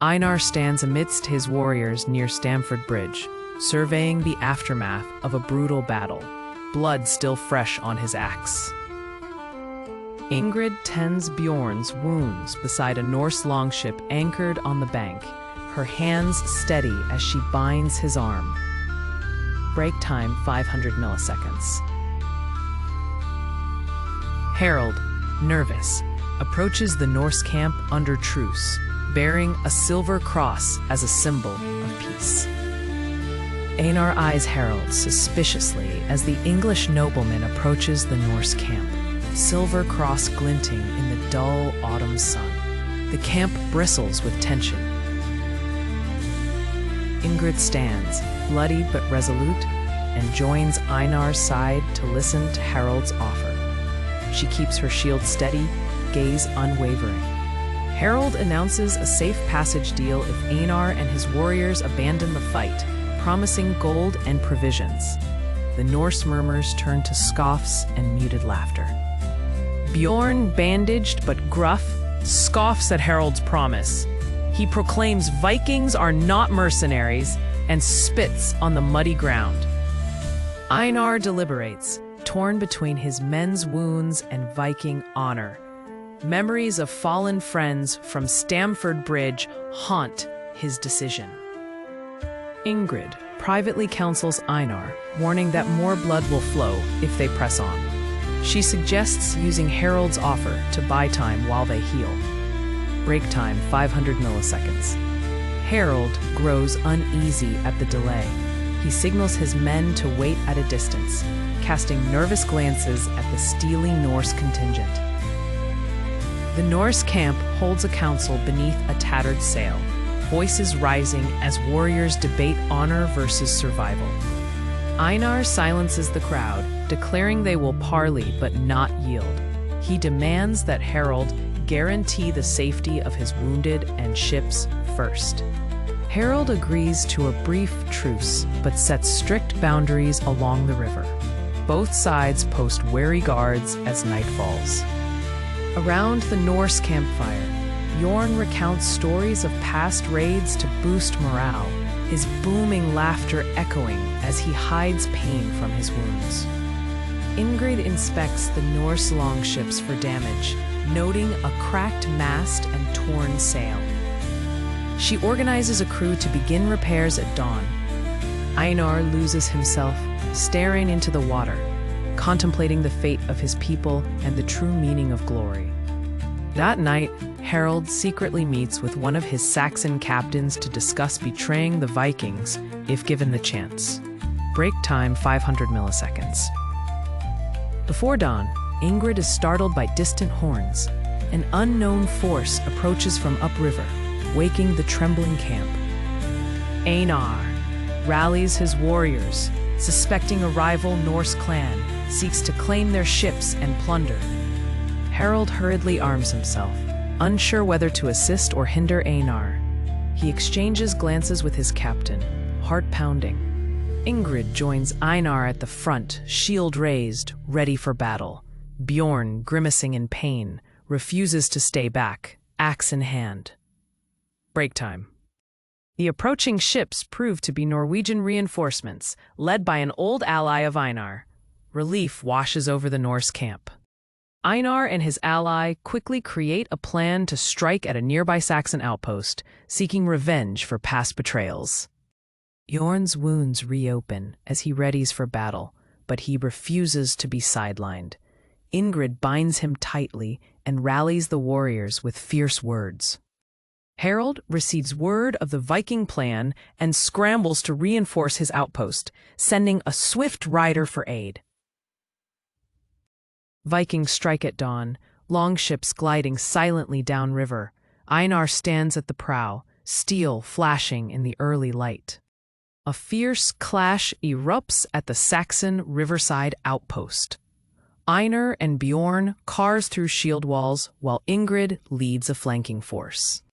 Einar stands amidst his warriors near Stamford Bridge, surveying the aftermath of a brutal battle, blood still fresh on his axe. Ingrid tends Bjorn's wounds beside a Norse longship anchored on the bank, her hands steady as she binds his arm. Break time 500 milliseconds. Harald, nervous, approaches the Norse camp under truce, bearing a silver cross as a symbol of peace. Einar eyes Harald suspiciously as the English nobleman approaches the Norse camp, silver cross glinting in the dull autumn sun. The camp bristles with tension. Ingrid stands, bloody but resolute, and joins Einar's side to listen to Harald's offer. She keeps her shield steady, gaze unwavering. Harald announces a safe passage deal if Einar and his warriors abandon the fight, promising gold and provisions. The Norse murmurs turn to scoffs and muted laughter. Bjorn, bandaged but gruff, scoffs at Harald's promise. He proclaims Vikings are not mercenaries and spits on the muddy ground. Einar deliberates, torn between his men's wounds and Viking honor. Memories of fallen friends from Stamford Bridge haunt his decision. Ingrid privately counsels Einar, warning that more blood will flow if they press on. She suggests using Harald's offer to buy time while they heal. Break time 500 milliseconds. Harald grows uneasy at the delay. He signals his men to wait at a distance, casting nervous glances at the steely Norse contingent. The Norse camp holds a council beneath a tattered sail, voices rising as warriors debate honor versus survival. Einar silences the crowd, declaring they will parley but not yield. He demands that Harald guarantee the safety of his wounded and ships first. Harald agrees to a brief truce, but sets strict boundaries along the river. Both sides post wary guards as night falls. Around the Norse campfire, Bjorn recounts stories of past raids to boost morale, his booming laughter echoing as he hides pain from his wounds. Ingrid inspects the Norse longships for damage, noting a cracked mast and torn sail. She organizes a crew to begin repairs at dawn. Einar loses himself, staring into the water, contemplating the fate of his people and the true meaning of glory. That night, Harald secretly meets with one of his Saxon captains to discuss betraying the Vikings if given the chance. Break time 500 milliseconds. Before dawn, Ingrid is startled by distant horns. An unknown force approaches from upriver, waking the trembling camp. Einar rallies his warriors, suspecting a rival Norse clan seeks to claim their ships and plunder. Harald hurriedly arms himself, unsure whether to assist or hinder Einar. He exchanges glances with his captain, heart pounding. Ingrid joins Einar at the front, shield raised, ready for battle. Bjorn, grimacing in pain, refuses to stay back, axe in hand. Break time. The approaching ships prove to be Norwegian reinforcements, led by an old ally of Einar. Relief washes over the Norse camp. Einar and his ally quickly create a plan to strike at a nearby Saxon outpost, seeking revenge for past betrayals. Bjorn's wounds reopen as he readies for battle, but he refuses to be sidelined. Ingrid binds him tightly and rallies the warriors with fierce words. Harald receives word of the Viking plan and scrambles to reinforce his outpost, sending a swift rider for aid. Vikings strike at dawn, longships gliding silently downriver. Einar stands at the prow, steel flashing in the early light. A fierce clash erupts at the Saxon riverside outpost. Einar and Bjorn cars through shield walls, while Ingrid leads a flanking force.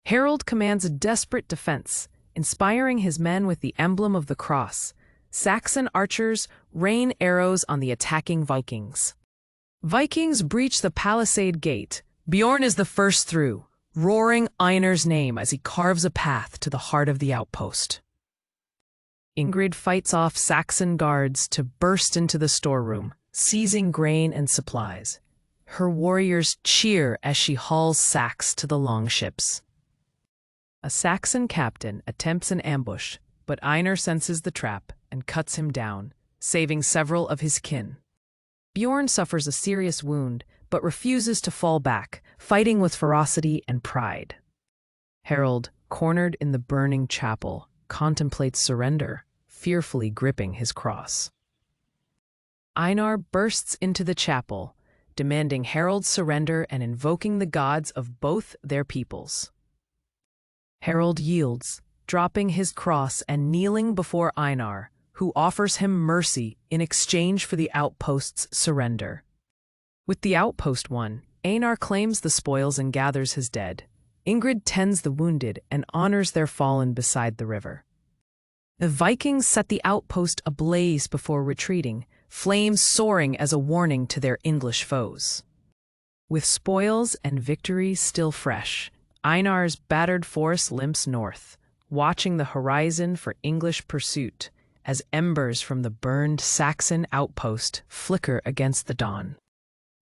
Harald commands a desperate defense, inspiring his men with the emblem of the cross. Saxon archers rain arrows on the attacking Vikings. Vikings breach the palisade gate. Bjorn is the first through, roaring Einar's name as he carves a path to the heart of the outpost. Ingrid fights off Saxon guards to burst into the storeroom, seizing grain and supplies. Her warriors cheer as she hauls sacks to the longships. A Saxon captain attempts an ambush, but Einar senses the trap and cuts him down, saving several of his kin. Bjorn suffers a serious wound, but refuses to fall back, fighting with ferocity and pride. Harold, cornered in the burning chapel, contemplates surrender, fearfully gripping his cross. Einar bursts into the chapel, demanding Harold's surrender and invoking the gods of both their peoples. Harold yields, dropping his cross and kneeling before Einar, who offers him mercy in exchange for the outpost's surrender. With the outpost won, Einar claims the spoils and gathers his dead. Ingrid tends the wounded and honors their fallen beside the river. The Vikings set the outpost ablaze before retreating, flames soaring as a warning to their English foes. With spoils and victory still fresh, Einar's battered force limps north, watching the horizon for English pursuit as embers from the burned Saxon outpost flicker against the dawn.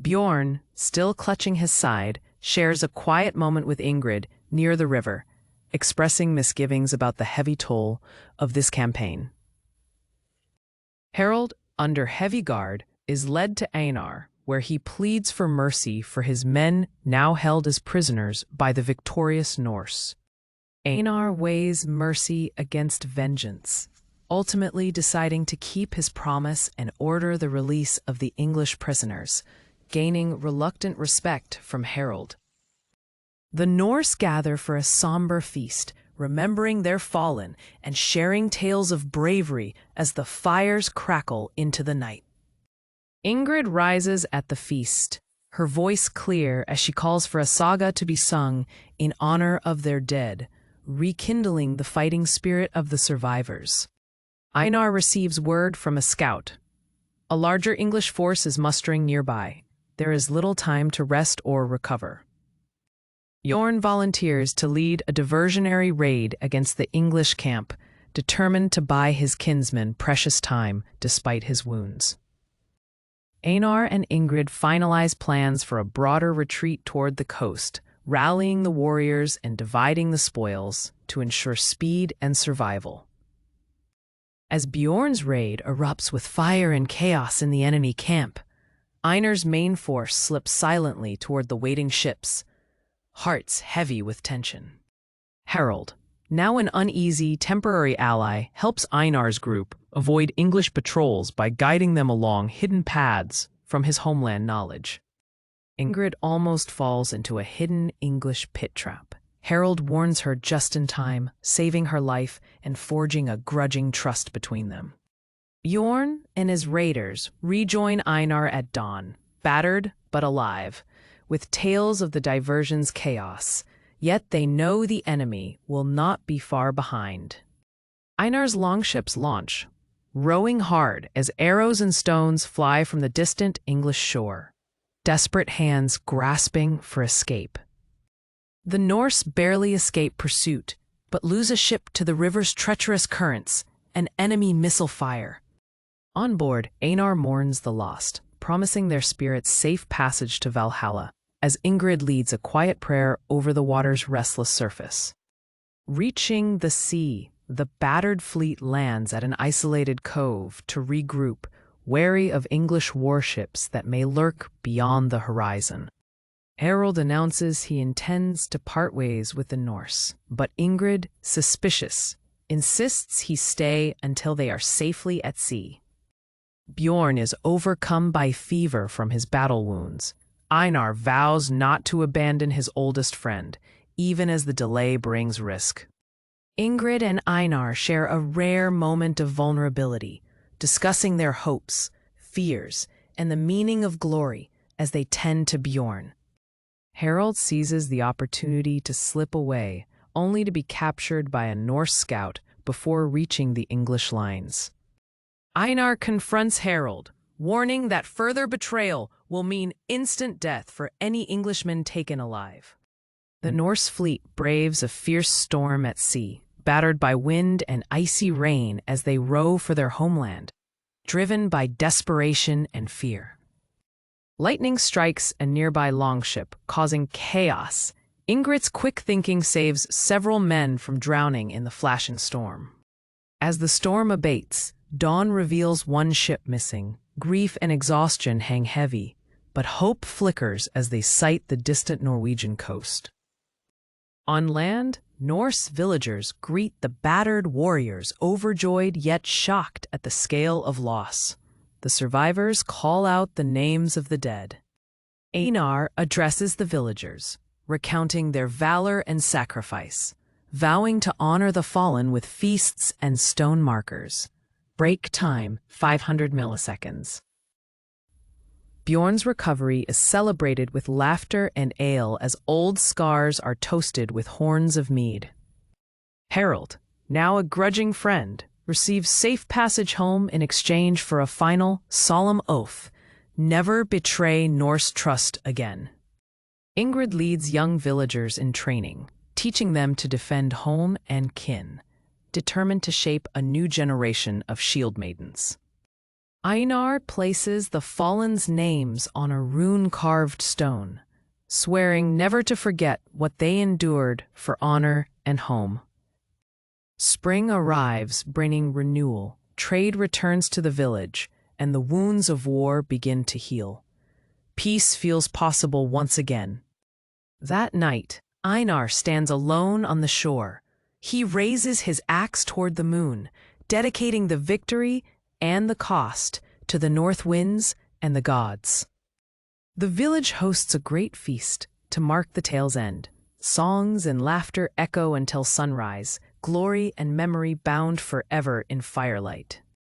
Bjorn, still clutching his side, shares a quiet moment with Ingrid near the river, expressing misgivings about the heavy toll of this campaign. Harold, under heavy guard, is led to Einar, where he pleads for mercy for his men now held as prisoners by the victorious Norse. Einar weighs mercy against vengeance, ultimately deciding to keep his promise and order the release of the English prisoners, gaining reluctant respect from Harold. The Norse gather for a somber feast, remembering their fallen and sharing tales of bravery as the fires crackle into the night. Ingrid rises at the feast, her voice clear as she calls for a saga to be sung in honor of their dead, rekindling the fighting spirit of the survivors. Einar receives word from a scout. A larger English force is mustering nearby. There is little time to rest or recover. Bjorn volunteers to lead a diversionary raid against the English camp, determined to buy his kinsman precious time despite his wounds. Einar and Ingrid finalize plans for a broader retreat toward the coast, rallying the warriors and dividing the spoils to ensure speed and survival. As Bjorn's raid erupts with fire and chaos in the enemy camp, Einar's main force slips silently toward the waiting ships, hearts heavy with tension. Harold, now an uneasy, temporary ally, helps Einar's group avoid English patrols by guiding them along hidden paths from his homeland knowledge. Ingrid almost falls into a hidden English pit trap. Harold warns her just in time, saving her life and forging a grudging trust between them. Bjorn and his raiders rejoin Einar at dawn, battered but alive, with tales of the diversion's chaos, yet they know the enemy will not be far behind. Einar's longships launch, rowing hard as arrows and stones fly from the distant English shore, desperate hands grasping for escape. The Norse barely escape pursuit, but lose a ship to the river's treacherous currents and enemy missile fire. On board, Einar mourns the lost, promising their spirits safe passage to Valhalla, as Ingrid leads a quiet prayer over the water's restless surface. Reaching the sea, the battered fleet lands at an isolated cove to regroup, wary of English warships that may lurk beyond the horizon. Harold announces he intends to part ways with the Norse, but Ingrid, suspicious, insists he stay until they are safely at sea. Bjorn is overcome by fever from his battle wounds. Einar vows not to abandon his oldest friend, even as the delay brings risk. Ingrid and Einar share a rare moment of vulnerability, discussing their hopes, fears, and the meaning of glory as they tend to Bjorn. Harold seizes the opportunity to slip away, only to be captured by a Norse scout before reaching the English lines. Einar confronts Harold, warning that further betrayal will mean instant death for any Englishman taken alive. The Norse fleet braves a fierce storm at sea, battered by wind and icy rain as they row for their homeland, driven by desperation and fear. Lightning strikes a nearby longship, causing chaos. Ingrid's quick thinking saves several men from drowning in the flashing storm. As the storm abates, dawn reveals one ship missing. Grief and exhaustion hang heavy, but hope flickers as they sight the distant Norwegian coast. On land, Norse villagers greet the battered warriors, overjoyed yet shocked at the scale of loss. The survivors call out the names of the dead. Einar addresses the villagers, recounting their valor and sacrifice, vowing to honor the fallen with feasts and stone markers. Break time, 500 milliseconds. Bjorn's recovery is celebrated with laughter and ale as old scars are toasted with horns of mead. Harold, now a grudging friend, receives safe passage home in exchange for a final, solemn oath: never betray Norse trust again. Ingrid leads young villagers in training, teaching them to defend home and kin, determined to shape a new generation of shield maidens. Einar places the fallen's names on a rune-carved stone, swearing never to forget what they endured for honor and home. Spring arrives, bringing renewal. Trade returns to the village, and the wounds of war begin to heal. Peace feels possible once again. That night, Einar stands alone on the shore. He raises his axe toward the moon, dedicating the victory and the cost to the north winds and the gods. The village hosts a great feast to mark the tale's end. Songs and laughter echo until sunrise, glory and memory bound forever in firelight.